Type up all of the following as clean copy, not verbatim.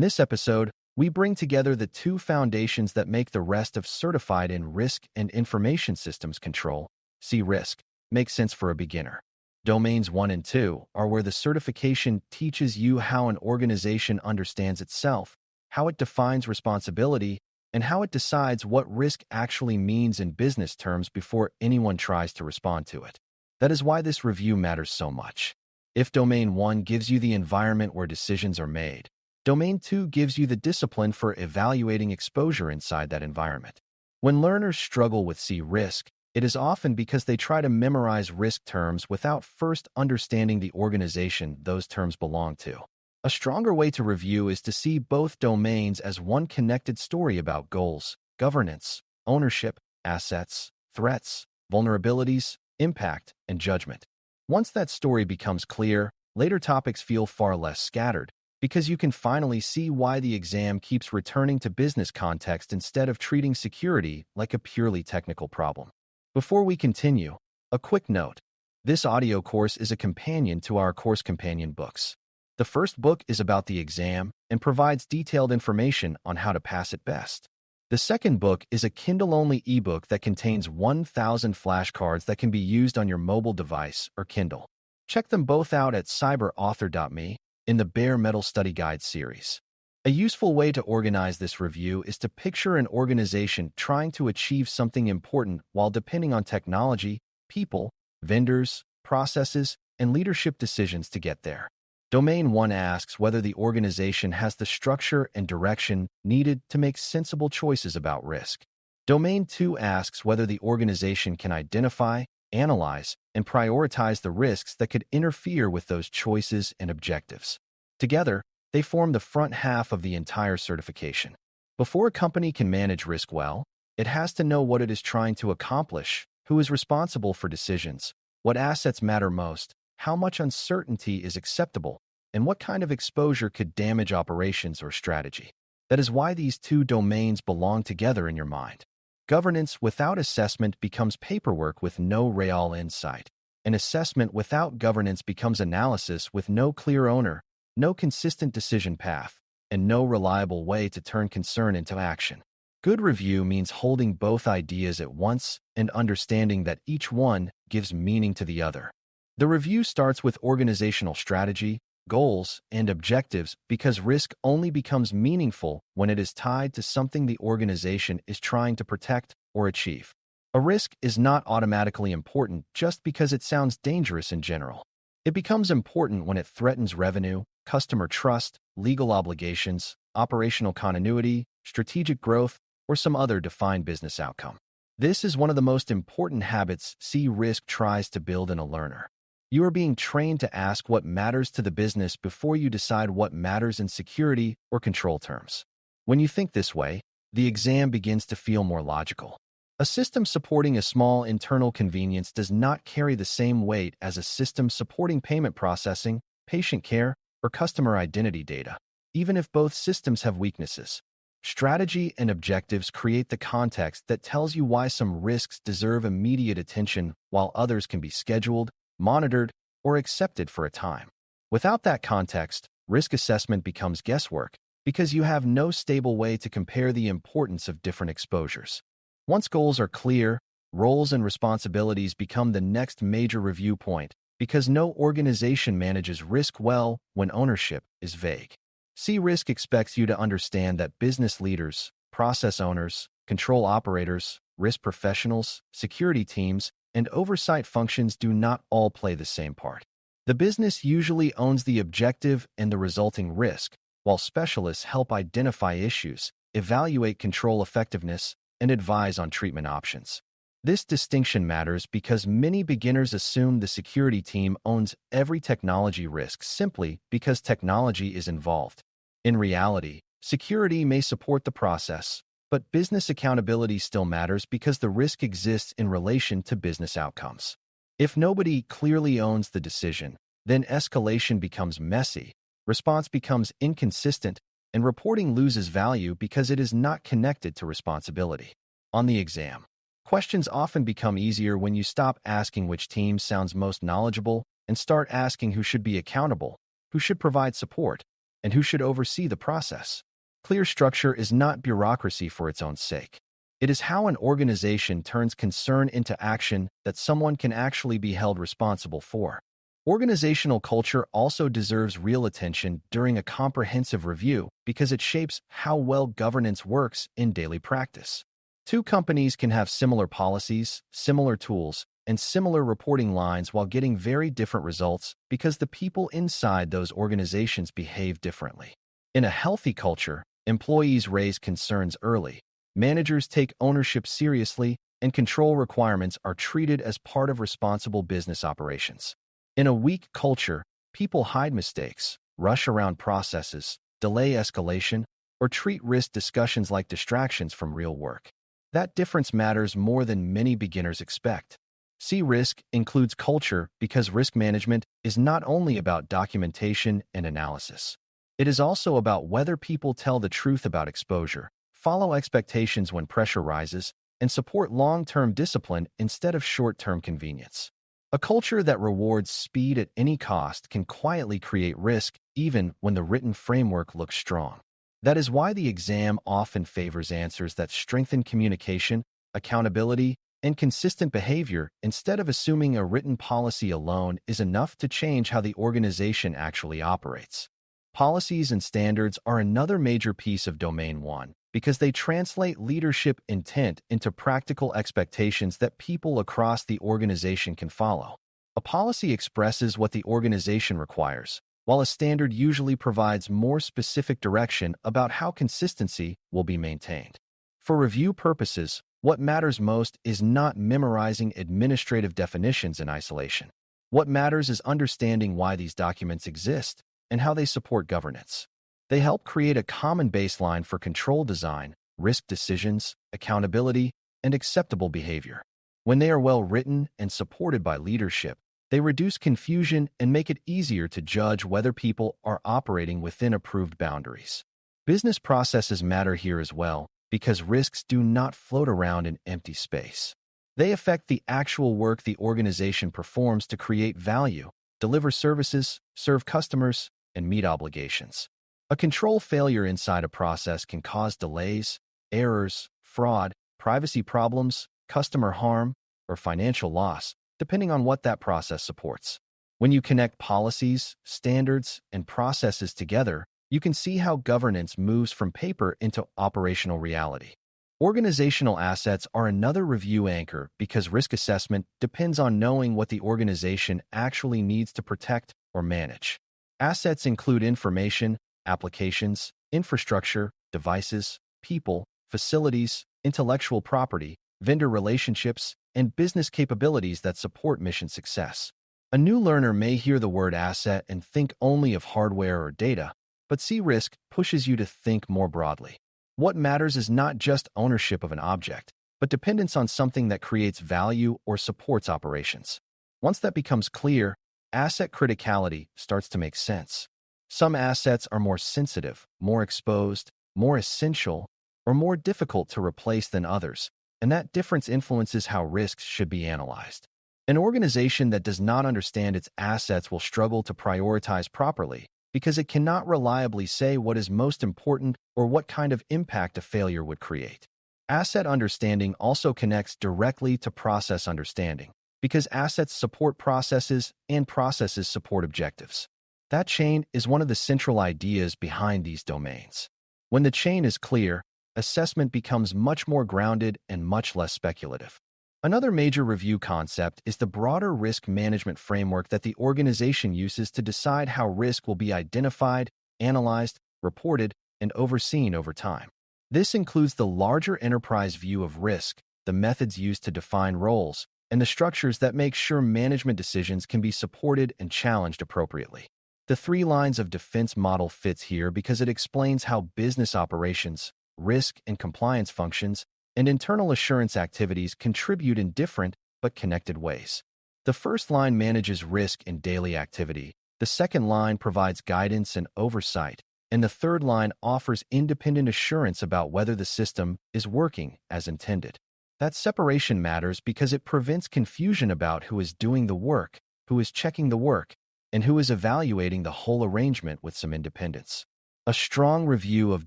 this episode, we bring together the two foundations that make the rest of certified in Risk and Information Systems Control, CRISC, make sense for a beginner. Domains 1 and 2 are where the certification teaches you how an organization understands itself, how it defines responsibility, and how it decides what risk actually means in business terms before anyone tries to respond to it. That is why this review matters so much. If Domain 1 gives you the environment where decisions are made, Domain 2 gives you the discipline for evaluating exposure inside that environment. When learners struggle with CRISC, it is often because they try to memorize risk terms without first understanding the organization those terms belong to. A stronger way to review is to see both domains as one connected story about goals, governance, ownership, assets, threats, vulnerabilities, impact, and judgment. Once that story becomes clear, later topics feel far less scattered, because you can finally see why the exam keeps returning to business context instead of treating security like a purely technical problem. Before we continue, a quick note. This audio course is a companion to our Course Companion books. The first book is about the exam and provides detailed information on how to pass it best. The second book is a Kindle-only ebook that contains 1,000 flashcards that can be used on your mobile device or Kindle. Check them both out at cyberauthor.me in the Bare Metal Study Guide series. A useful way to organize this review is to picture an organization trying to achieve something important while depending on technology, people, vendors, processes, and leadership decisions to get there. Domain 1 asks whether the organization has the structure and direction needed to make sensible choices about risk. Domain 2 asks whether the organization can identify, analyze, and prioritize the risks that could interfere with those choices and objectives. Together, they form the front half of the entire certification. Before a company can manage risk well, it has to know what it is trying to accomplish, who is responsible for decisions, what assets matter most, how much uncertainty is acceptable, and what kind of exposure could damage operations or strategy. That is why these two domains belong together in your mind. Governance without assessment becomes paperwork with no real insight. An assessment without governance becomes analysis with no clear owner, no consistent decision path, and no reliable way to turn concern into action. Good review means holding both ideas at once and understanding that each one gives meaning to the other. The review starts with organizational strategy, goals, and objectives because risk only becomes meaningful when it is tied to something the organization is trying to protect or achieve. A risk is not automatically important just because it sounds dangerous in general. It becomes important when it threatens revenue, customer trust, legal obligations, operational continuity, strategic growth, or some other defined business outcome. This is one of the most important habits CRISC tries to build in a learner. You are being trained to ask what matters to the business before you decide what matters in security or control terms. When you think this way, the exam begins to feel more logical. A system supporting a small internal convenience does not carry the same weight as a system supporting payment processing, patient care, or customer identity data, even if both systems have weaknesses. Strategy and objectives create the context that tells you why some risks deserve immediate attention while others can be scheduled, monitored, or accepted for a time. Without that context, risk assessment becomes guesswork because you have no stable way to compare the importance of different exposures. Once goals are clear, roles and responsibilities become the next major review point because no organization manages risk well when ownership is vague. CRISC expects you to understand that business leaders, process owners, control operators, risk professionals, security teams, and oversight functions do not all play the same part. The business usually owns the objective and the resulting risk, while specialists help identify issues, evaluate control effectiveness, and advise on treatment options. This distinction matters because many beginners assume the security team owns every technology risk simply because technology is involved. In reality, security may support the process, but business accountability still matters because the risk exists in relation to business outcomes. If nobody clearly owns the decision, then escalation becomes messy, response becomes inconsistent, and reporting loses value because it is not connected to responsibility. On the exam, questions often become easier when you stop asking which team sounds most knowledgeable and start asking who should be accountable, who should provide support, and who should oversee the process. Clear structure is not bureaucracy for its own sake. It is how an organization turns concern into action that someone can actually be held responsible for. Organizational culture also deserves real attention during a comprehensive review because it shapes how well governance works in daily practice. Two companies can have similar policies, similar tools, and similar reporting lines while getting very different results because the people inside those organizations behave differently. In a healthy culture, employees raise concerns early, managers take ownership seriously, and control requirements are treated as part of responsible business operations. In a weak culture, people hide mistakes, rush around processes, delay escalation, or treat risk discussions like distractions from real work. That difference matters more than many beginners expect. CRISC includes culture because risk management is not only about documentation and analysis. It is also about whether people tell the truth about exposure, follow expectations when pressure rises, and support long-term discipline instead of short-term convenience. A culture that rewards speed at any cost can quietly create risk even when the written framework looks strong. That is why the exam often favors answers that strengthen communication, accountability, and consistent behavior instead of assuming a written policy alone is enough to change how the organization actually operates. Policies and standards are another major piece of Domain 1 because they translate leadership intent into practical expectations that people across the organization can follow. A policy expresses what the organization requires, while a standard usually provides more specific direction about how consistency will be maintained. For review purposes, what matters most is not memorizing administrative definitions in isolation. What matters is understanding why these documents exist and how they support governance. They help create a common baseline for control design, risk decisions, accountability, and acceptable behavior. When they are well written and supported by leadership, they reduce confusion and make it easier to judge whether people are operating within approved boundaries. Business processes matter here as well because risks do not float around in empty space. They affect the actual work the organization performs to create value, deliver services, serve customers, and meet obligations. A control failure inside a process can cause delays, errors, fraud, privacy problems, customer harm, or financial loss, depending on what that process supports. When you connect policies, standards, and processes together, you can see how governance moves from paper into operational reality. Organizational assets are another review anchor because risk assessment depends on knowing what the organization actually needs to protect or manage. Assets include information, applications, infrastructure, devices, people, facilities, intellectual property, vendor relationships, and business capabilities that support mission success. A new learner may hear the word asset and think only of hardware or data, but CRISC pushes you to think more broadly. What matters is not just ownership of an object, but dependence on something that creates value or supports operations. Once that becomes clear, asset criticality starts to make sense. Some assets are more sensitive, more exposed, more essential, or more difficult to replace than others, and that difference influences how risks should be analyzed. An organization that does not understand its assets will struggle to prioritize properly because it cannot reliably say what is most important or what kind of impact a failure would create. Asset understanding also connects directly to process understanding because assets support processes and processes support objectives. That chain is one of the central ideas behind these domains. When the chain is clear, assessment becomes much more grounded and much less speculative. Another major review concept is the broader risk management framework that the organization uses to decide how risk will be identified, analyzed, reported, and overseen over time. This includes the larger enterprise view of risk, the methods used to define roles, and the structures that make sure management decisions can be supported and challenged appropriately. The 3 lines of defense model fits here because it explains how business operations, risk and compliance functions, and internal assurance activities contribute in different but connected ways. The first line manages risk in daily activity, the second line provides guidance and oversight, and the third line offers independent assurance about whether the system is working as intended. That separation matters because it prevents confusion about who is doing the work, who is checking the work, and who is evaluating the whole arrangement with some independence. A strong review of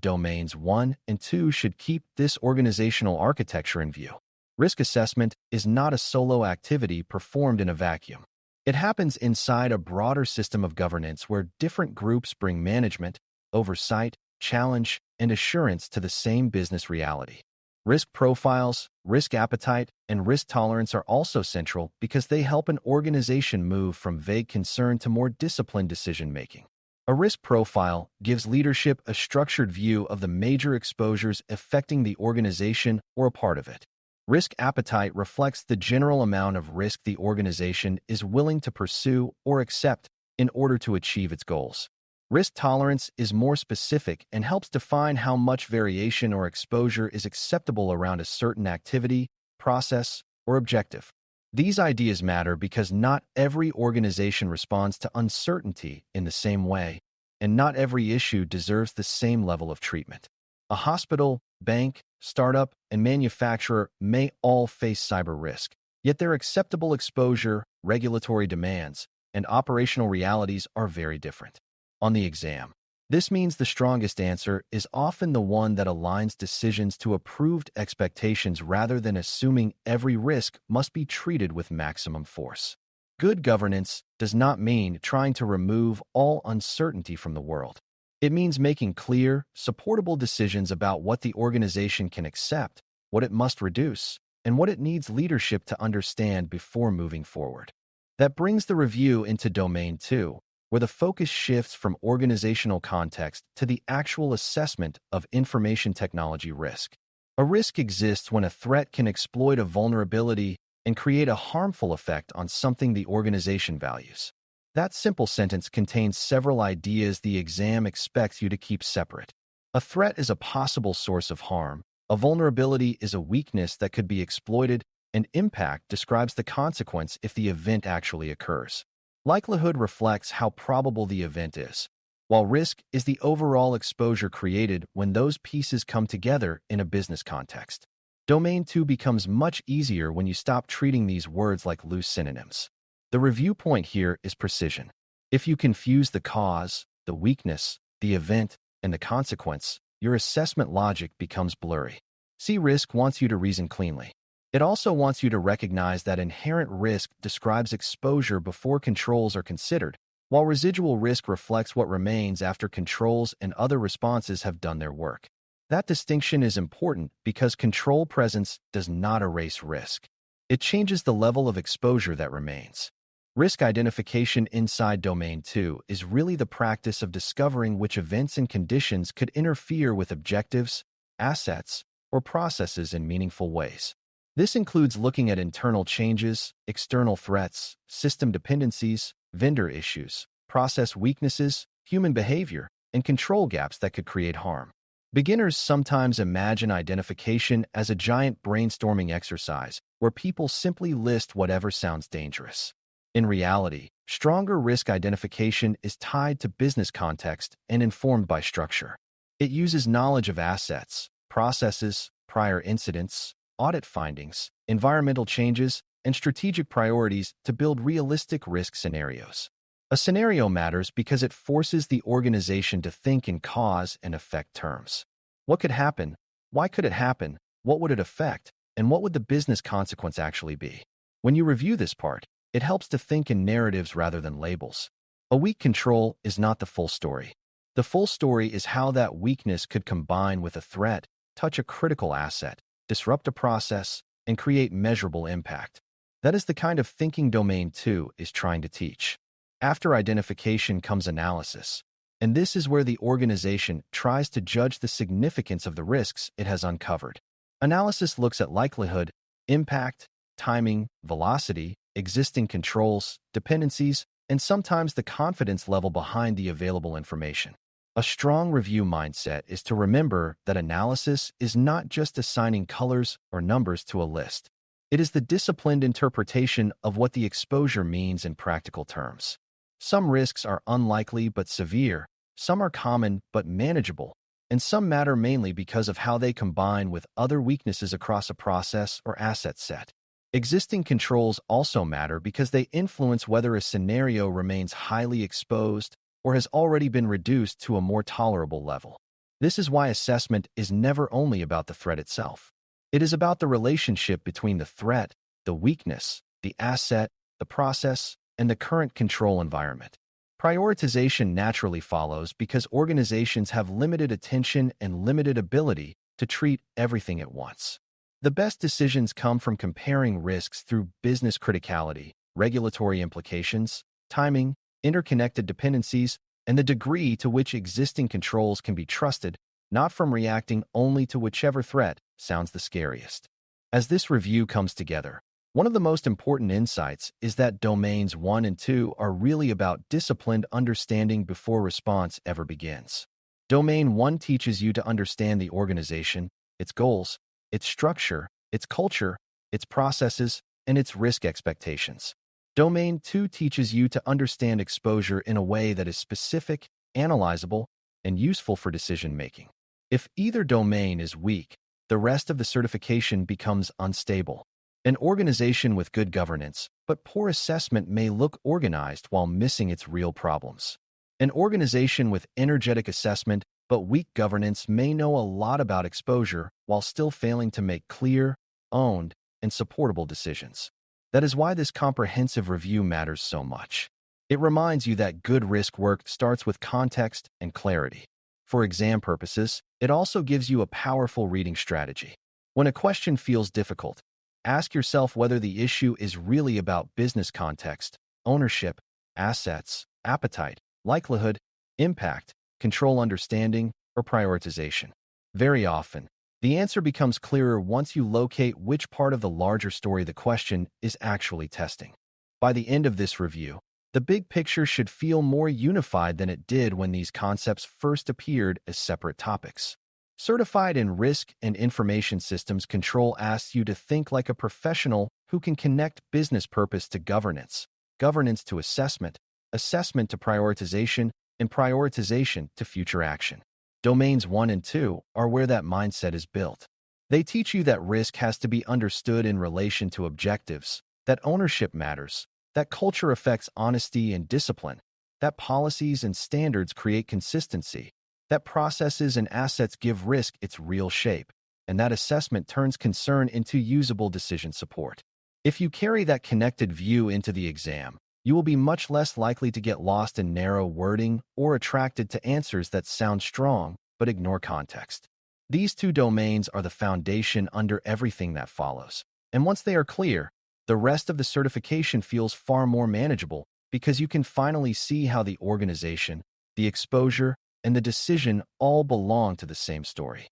domains 1 and 2 should keep this organizational architecture in view. Risk assessment is not a solo activity performed in a vacuum. It happens inside a broader system of governance where different groups bring management, oversight, challenge, and assurance to the same business reality. Risk profiles, risk appetite, and risk tolerance are also central because they help an organization move from vague concern to more disciplined decision-making. A risk profile gives leadership a structured view of the major exposures affecting the organization or a part of it. Risk appetite reflects the general amount of risk the organization is willing to pursue or accept in order to achieve its goals. Risk tolerance is more specific and helps define how much variation or exposure is acceptable around a certain activity, process, or objective. These ideas matter because not every organization responds to uncertainty in the same way, and not every issue deserves the same level of treatment. A hospital, bank, startup, and manufacturer may all face cyber risk, yet their acceptable exposure, regulatory demands, and operational realities are very different. On the exam, this means the strongest answer is often the one that aligns decisions to approved expectations rather than assuming every risk must be treated with maximum force. Good governance does not mean trying to remove all uncertainty from the world. It means making clear, supportable decisions about what the organization can accept, what it must reduce, and what it needs leadership to understand before moving forward. That brings the review into Domain 2, where the focus shifts from organizational context to the actual assessment of information technology risk. A risk exists when a threat can exploit a vulnerability and create a harmful effect on something the organization values. That simple sentence contains several ideas the exam expects you to keep separate. A threat is a possible source of harm, a vulnerability is a weakness that could be exploited, and impact describes the consequence if the event actually occurs. Likelihood reflects how probable the event is, while risk is the overall exposure created when those pieces come together in a business context. Domain 2 becomes much easier when you stop treating these words like loose synonyms. The review point here is precision. If you confuse the cause, the weakness, the event, and the consequence, your assessment logic becomes blurry. CRISC wants you to reason cleanly. It also wants you to recognize that inherent risk describes exposure before controls are considered, while residual risk reflects what remains after controls and other responses have done their work. That distinction is important because control presence does not erase risk. It changes the level of exposure that remains. Risk identification inside Domain 2 is really the practice of discovering which events and conditions could interfere with objectives, assets, or processes in meaningful ways. This includes looking at internal changes, external threats, system dependencies, vendor issues, process weaknesses, human behavior, and control gaps that could create harm. Beginners sometimes imagine identification as a giant brainstorming exercise where people simply list whatever sounds dangerous. In reality, stronger risk identification is tied to business context and informed by structure. It uses knowledge of assets, processes, prior incidents, audit findings, environmental changes, and strategic priorities to build realistic risk scenarios. A scenario matters because it forces the organization to think in cause and effect terms. What could happen? Why could it happen? What would it affect? And what would the business consequence actually be? When you review this part, it helps to think in narratives rather than labels. A weak control is not the full story. The full story is how that weakness could combine with a threat, touch a critical asset, disrupt a process, and create measurable impact. That is the kind of thinking Domain 2 is trying to teach. After identification comes analysis, and this is where the organization tries to judge the significance of the risks it has uncovered. Analysis looks at likelihood, impact, timing, velocity, existing controls, dependencies, and sometimes the confidence level behind the available information. A strong review mindset is to remember that analysis is not just assigning colors or numbers to a list. It is the disciplined interpretation of what the exposure means in practical terms. Some risks are unlikely but severe, some are common but manageable, and some matter mainly because of how they combine with other weaknesses across a process or asset set. Existing controls also matter because they influence whether a scenario remains highly exposed, or has already been reduced to a more tolerable level. This is why assessment is never only about the threat itself. It is about the relationship between the threat, the weakness, the asset, the process, and the current control environment. Prioritization naturally follows because organizations have limited attention and limited ability to treat everything at once. The best decisions come from comparing risks through business criticality, regulatory implications, timing, interconnected dependencies, and the degree to which existing controls can be trusted, not from reacting only to whichever threat sounds the scariest. As this review comes together, one of the most important insights is that domains 1 and 2 are really about disciplined understanding before response ever begins. Domain 1 teaches you to understand the organization, its goals, its structure, its culture, its processes, and its risk expectations. Domain 2 teaches you to understand exposure in a way that is specific, analyzable, and useful for decision-making. If either domain is weak, the rest of the certification becomes unstable. An organization with good governance, but poor assessment may look organized while missing its real problems. An organization with energetic assessment but weak governance may know a lot about exposure while still failing to make clear, owned, and supportable decisions. That is why this comprehensive review matters so much. It reminds you that good risk work starts with context and clarity. For exam purposes, it also gives you a powerful reading strategy. When a question feels difficult, ask yourself whether the issue is really about business context, ownership, assets, appetite, likelihood, impact, control understanding, or prioritization. Very often, the answer becomes clearer once you locate which part of the larger story the question is actually testing. By the end of this review, the big picture should feel more unified than it did when these concepts first appeared as separate topics. Certified in Risk and Information Systems Control asks you to think like a professional who can connect business purpose to governance, governance to assessment, assessment to prioritization, and prioritization to future action. Domains 1 and 2 are where that mindset is built. They teach you that risk has to be understood in relation to objectives, that ownership matters, that culture affects honesty and discipline, that policies and standards create consistency, that processes and assets give risk its real shape, and that assessment turns concern into usable decision support. If you carry that connected view into the exam, you will be much less likely to get lost in narrow wording or attracted to answers that sound strong but ignore context. These two domains are the foundation under everything that follows. And once they are clear, the rest of the certification feels far more manageable because you can finally see how the organization, the exposure, and the decision all belong to the same story.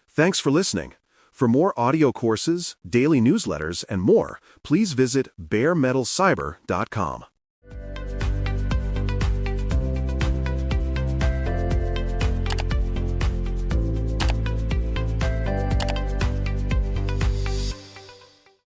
Thanks for listening. For more audio courses, daily newsletters, and more, please visit baremetalcyber.com.